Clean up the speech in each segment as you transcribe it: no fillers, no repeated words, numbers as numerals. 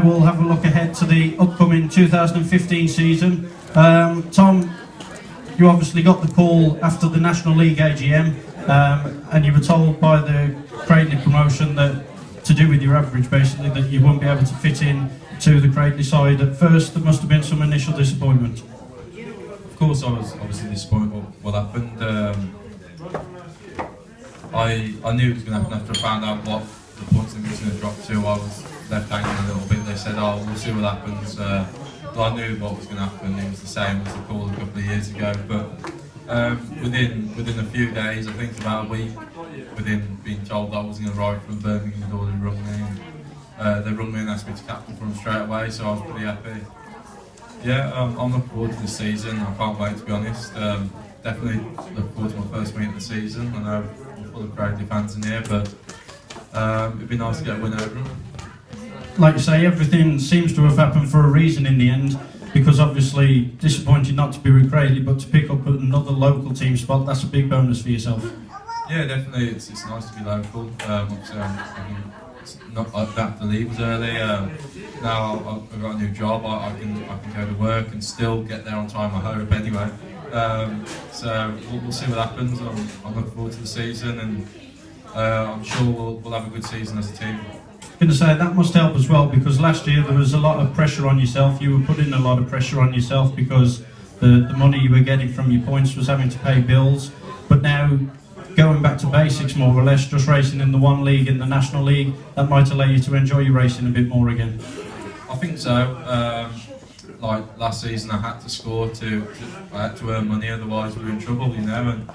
We'll have a look ahead to the upcoming 2015 season. Tom, you obviously got the call after the National League AGM, and you were told by the Cradley promotion that, to do with your average basically, that you won't be able to fit in to the Cradley side. At first there must have been some initial disappointment. Of course I was obviously disappointed with what happened. I knew it was going to happen after I found out what the points limit was going to drop to. I was left hanging a little bit. They said, oh, we'll see what happens. But I knew what was going to happen. It was the same as the call a couple of years ago. But within a few days, I think about a week, within being told that I wasn't going to ride from Birmingham, they rung me. They rung me and asked me to captain for them straight away, so I was pretty happy. Yeah, I'm looking forward to the season. I can't wait, to be honest. Definitely look forward to my first meet of the season. I know I'm full of Cradley fans in here, but it'd be nice to get a win over them. Like you say, everything seems to have happened for a reason in the end, because obviously disappointed not to be with Cradley, but to pick up another local team spot, that's a big bonus for yourself. Yeah, definitely. It's nice to be local. Obviously, it's not, I don't have to leave as early. Now I've got a new job. I can go to work and still get there on time. I hope anyway. So we'll see what happens. I'm looking forward to the season, and I'm sure we'll have a good season as a team. I was going to say, that must help as well, because last year there was a lot of pressure on yourself. You were putting a lot of pressure on yourself because the money you were getting from your points was having to pay bills. But now, going back to basics more or less, just racing in the one league, in the National League, that might allow you to enjoy your racing a bit more again. I think so. Like last season, I had to score I had to earn money, otherwise we were in trouble, you know. And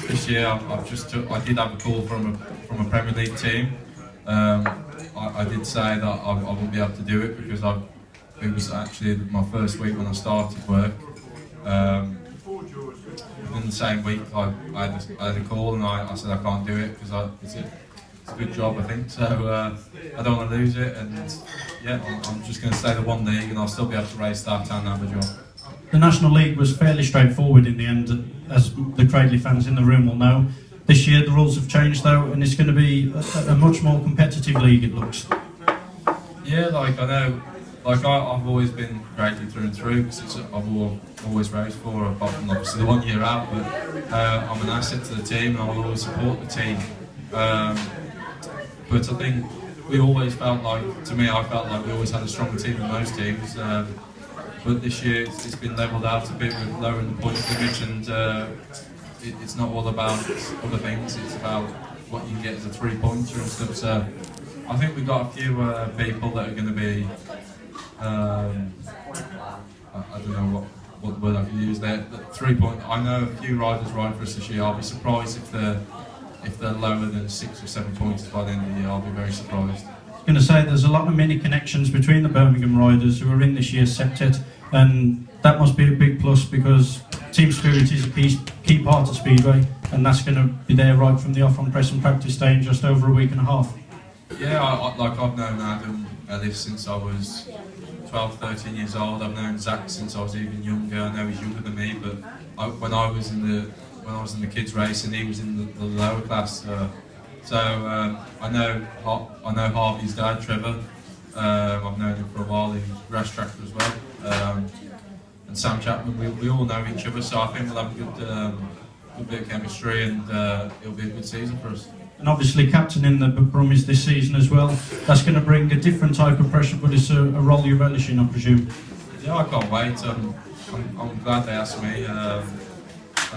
this year, I did have a call from a Premier League team. I did say that I wouldn't be able to do it because it was actually my first week when I started work. In the same week, I had a call and I said I can't do it because it's a good job, I think. So I don't want to lose it, and yeah, I'm just going to stay the one league, and I'll still be able to race that and have a job. The National League was fairly straightforward in the end, as the Cradley fans in the room will know. This year the rules have changed though, and it's going to be a much more competitive league, it looks. Yeah, like I know, like I've always been Cradley through and through, because I've always raced for, apart from obviously the 1 year out, but I'm an asset to the team and I will always support the team. But I think we always felt like, to me I felt like we always had a stronger team than most teams. But this year it's been levelled out a bit with lowering the points limit, and it's not all about other things, it's about what you get as a three-pointer and stuff. So I think we've got a few people that are going to be, I don't know what word I can use there, 3 point. I know a few riders ride for us this year. I'll be surprised if they're lower than 6 or 7 points by the end of the year. I'll be very surprised. I was going to say, there's a lot of mini connections between the Birmingham riders who are in this year's septet, and that must be a big plus, because team spirit is a key part of Speedway, and that's going to be there right from the off on press and practice day in just over a week and a half. Yeah, I've known Adam Ellis since I was 12, 13 years old. I've known Zach since I was even younger. I know he's younger than me, but when I was in the kids racing, he was in the lower class. So I know Harvey's dad, Trevor. I've known him for a while. He was a race tractor as well. And Sam Chapman, we all know each other, so I think we'll have a good bit of chemistry, and it'll be a good season for us. And obviously captaining the Brummies this season as well, that's going to bring a different type of pressure, but it's a role you relish in, I presume. Yeah, I can't wait. I'm glad they asked me. I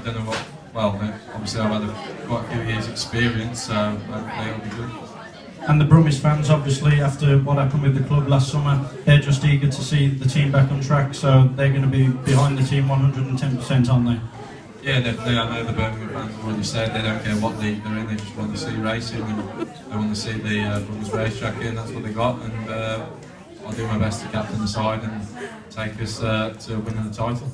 don't know what, well, obviously I've had quite a few years experience, so hopefully it'll be good. And the Brummies fans, obviously, after what happened with the club last summer, they're just eager to see the team back on track, so they're going to be behind the team 110%, aren't they? Yeah, definitely. I know the Birmingham fans have already said they don't care what league they're in, they just want to see racing, and they want to see the Brummies racetrack in, that's what they got, and I'll do my best to captain the side and take us to winning the title.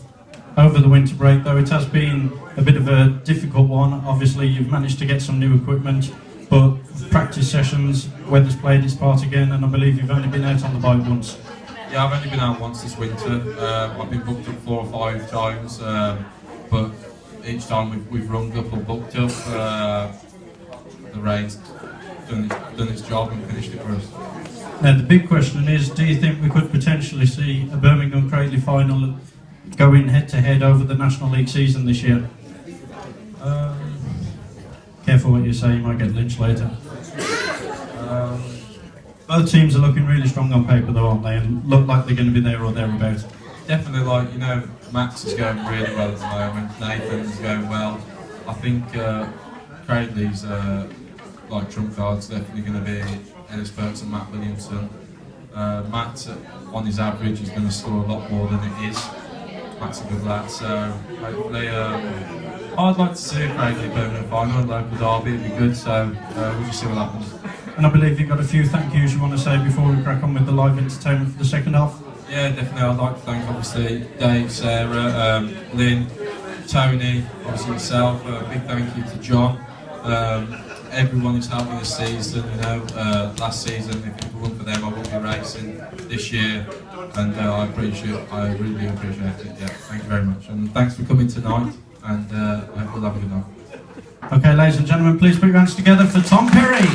Over the winter break though, it has been a bit of a difficult one. Obviously you've managed to get some new equipment, but practice sessions, weather's played its part again, and I believe you've only been out on the bike once. Yeah, I've only been out once this winter. I've been booked up 4 or 5 times, but each time we've rung up or booked up, the rain's done its job and finished it for us. Now the big question is, do you think we could potentially see a Birmingham Cradley final going head-to-head over the National League season this year? Careful what you say, you might get lynched later. Both teams are looking really strong on paper though, aren't they? And look like they're going to be there or thereabouts. Definitely, like, you know, Max is going really well at the moment, Nathan's going well. I think Cradley's like trump card's definitely going to be Ellis Burks and Matt Williamson. Matt, on his average, is going to score a lot more than it is. Matt's a good lad, so hopefully I'd like to see a Cradley Birmingham final, a local derby, it'd be good, so we'll just see what happens. And I believe you've got a few thank yous you want to say before we crack on with the live entertainment for the second half? Yeah, definitely. I'd like to thank obviously Dave, Sarah, Lynn, Tony, obviously myself. Big thank you to John. Everyone who's helped me this season. You know, last season, if it wasn't for them, I wouldn't be racing this year, and I really appreciate it. Yeah, thank you very much, and thanks for coming tonight. And I hope you'll have a good night. Okay, ladies and gentlemen, please put your hands together for Tom Perry.